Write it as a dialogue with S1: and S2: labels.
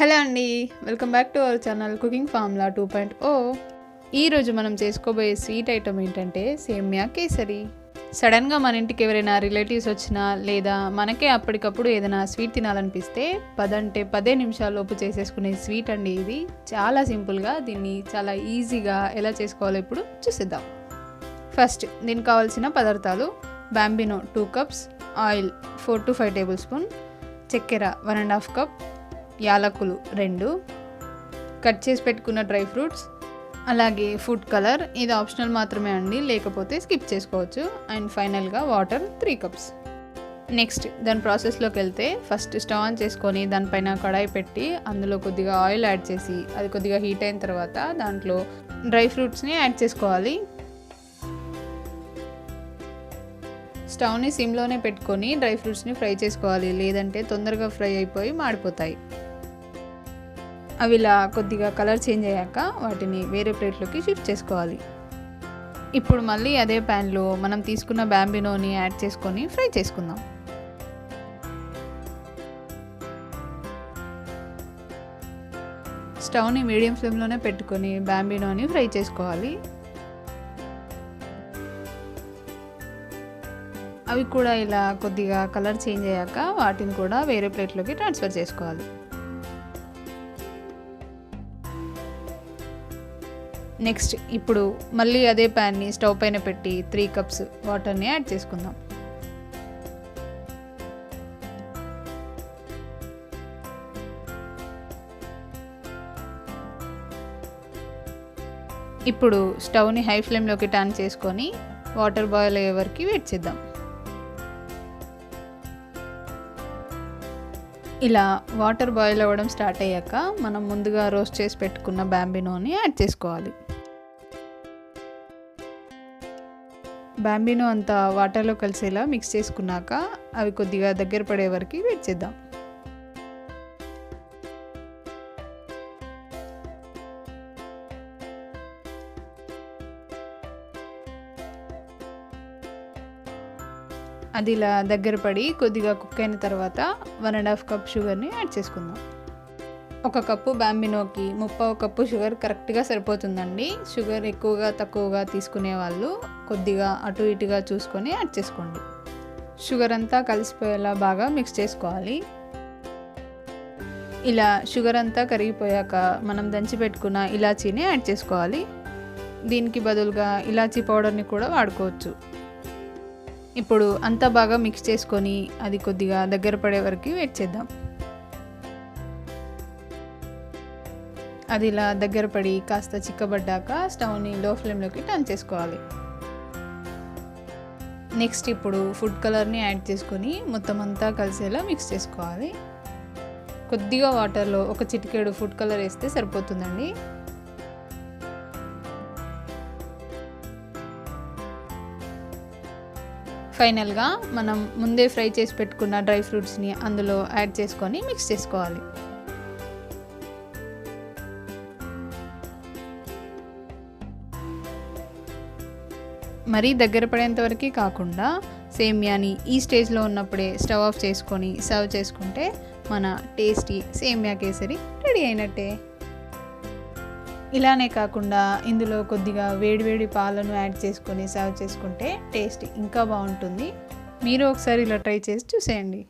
S1: Hello అండి, welcome back to our channel cooking formula 2.0. ఈరోజు మనం చేసుకోబోయే స్వీట్ ఐటమ్ ఏంటంటే సేమియా కేసరి. సడన్గా మన ఇంటికి ఎవరైనా రిలేటివ్స్ వచ్చినా లేదా మనకే అప్పటికప్పుడు ఏదైనా స్వీట్ తినాలనిపిస్తే 10 నిమిషాల్లోపు చేసేసుకునే స్వీట్ అండి ఇది. చాలా సింపుల్గా దీన్ని చాలా ఈజీగా ఎలా చేసుకోవాలో ఇప్పుడు చూసేద్దాం. ఫస్ట్ దీనికి కావాల్సిన పదార్థాలు: Bambino 2 cups, oil 4 to 5 table spoon, చక్కెర 1.5 కప్, యాలకులు 2, కట్ చేసి పెట్టుకున్న డ్రై ఫ్రూట్స్, అలాగే ఫుడ్ కలర్, ఇది ఆప్షనల్ మాత్రమే అండి, లేకపోతే స్కిప్ చేసుకోవచ్చు. అండ్ ఫైనల్గా వాటర్ 3 కప్స్. నెక్స్ట్ దాని ప్రాసెస్లోకి వెళ్తే ఫస్ట్ స్టవ్ ఆన్ చేసుకొని దానిపైన కడాయి పెట్టి అందులో కొద్దిగా ఆయిల్ యాడ్ చేసి అది కొద్దిగా హీట్ అయిన తర్వాత దాంట్లో డ్రై ఫ్రూట్స్ని యాడ్ చేసుకోవాలి. స్టవ్ని సిమ్లోనే పెట్టుకొని డ్రై ఫ్రూట్స్ని ఫ్రై చేసుకోవాలి, లేదంటే తొందరగా ఫ్రై అయిపోయి మాడిపోతాయి. అవి ఇలా కొద్దిగా కలర్ చేంజ్ అయ్యాక వాటిని వేరే ప్లేట్లోకి షిఫ్ట్ చేసుకోవాలి. ఇప్పుడు మళ్ళీ అదే ప్యాన్లో మనం తీసుకున్న బాంబినోని యాడ్ చేసుకొని ఫ్రై చేసుకుందాం. స్టవ్ని మీడియం ఫ్లేమ్లోనే పెట్టుకొని బాంబినోని ఫ్రై చేసుకోవాలి. అవి కూడా ఇలా కొద్దిగా కలర్ చేంజ్ అయ్యాక వాటిని కూడా వేరే ప్లేట్లోకి ట్రాన్స్ఫర్ చేసుకోవాలి. నెక్స్ట్ ఇప్పుడు మళ్ళీ అదే ప్యాన్ని స్టవ్ పైన పెట్టి 3 కప్స్ వాటర్ని యాడ్ చేసుకుందాం. ఇప్పుడు స్టవ్ని హై ఫ్లేమ్లోకి టర్న్ చేసుకొని వాటర్ బాయిల్ అయ్యే వరకు వెయిట్ చేద్దాం. ఇలా వాటర్ బాయిల్ అవ్వడం స్టార్ట్ అయ్యాక మనం ముందుగా రోస్ట్ చేసి పెట్టుకున్న బాంబినోని యాడ్ చేసుకోవాలి. బాంబినో అంతా వాటర్లో కలిసేలా మిక్స్ చేసుకున్నాక అవి కొద్దిగా దగ్గర పడే వరకు వెయిట్ చేద్దాం. అది ఇలా దగ్గర పడి కొద్దిగా కుక్ అయిన తర్వాత 1.5 కప్ షుగర్ని యాడ్ చేసుకుందాం. 1 కప్పు బాంబినోకి 3/4 కప్పు షుగర్ కరెక్ట్గా సరిపోతుందండి. షుగర్ ఎక్కువగా తక్కువగా తీసుకునే వాళ్ళు కొద్దిగా అటు ఇటుగా చూసుకొని యాడ్ చేసుకోండి. షుగర్ అంతా కలిసిపోయేలా బాగా మిక్స్ చేసుకోవాలి. ఇలా షుగర్ అంతా కరిగిపోయాక మనం దంచి పెట్టుకున్న ఇలాచీని యాడ్ చేసుకోవాలి. దీనికి బదులుగా ఇలాచీ పౌడర్ని కూడా వాడుకోవచ్చు. ఇప్పుడు అంతా బాగా మిక్స్ చేసుకొని అది కొద్దిగా దగ్గర పడే వరకు వెయిట్ చేద్దాం. అది ఇలా దగ్గర పడి కాస్త చిక్కబడ్డాక స్టవ్ని లో ఫ్లేమ్లోకి టర్న్ చేసుకోవాలి. నెక్స్ట్ ఇప్పుడు ఫుడ్ కలర్ని యాడ్ చేసుకొని మొత్తం అంతా కలిసేలా మిక్స్ చేసుకోవాలి. కొద్దిగా వాటర్లో 1 చిటికెడు ఫుడ్ కలర్ వేస్తే సరిపోతుందండి. ఫైనల్గా మనం ముందే ఫ్రై చేసి పెట్టుకున్న డ్రై ఫ్రూట్స్ని అందులో యాడ్ చేసుకొని మిక్స్ చేసుకోవాలి. మరీ దగ్గర పడేంత వరకు కాకుండా సేమియాని ఈ స్టేజ్లో ఉన్నప్పుడే స్టవ్ ఆఫ్ చేసుకొని సర్వ్ చేసుకుంటే మన టేస్టీ సేమియా కేసరి రెడీ అయినట్టే. ఇలానే కాకుండా ఇందులో కొద్దిగా వేడివేడి పాలను యాడ్ చేసుకొని సర్వ్ చేసుకుంటే టేస్ట్ ఇంకా బాగుంటుంది. మీరు ఒకసారి ఇలా ట్రై చేసి చూసేయండి.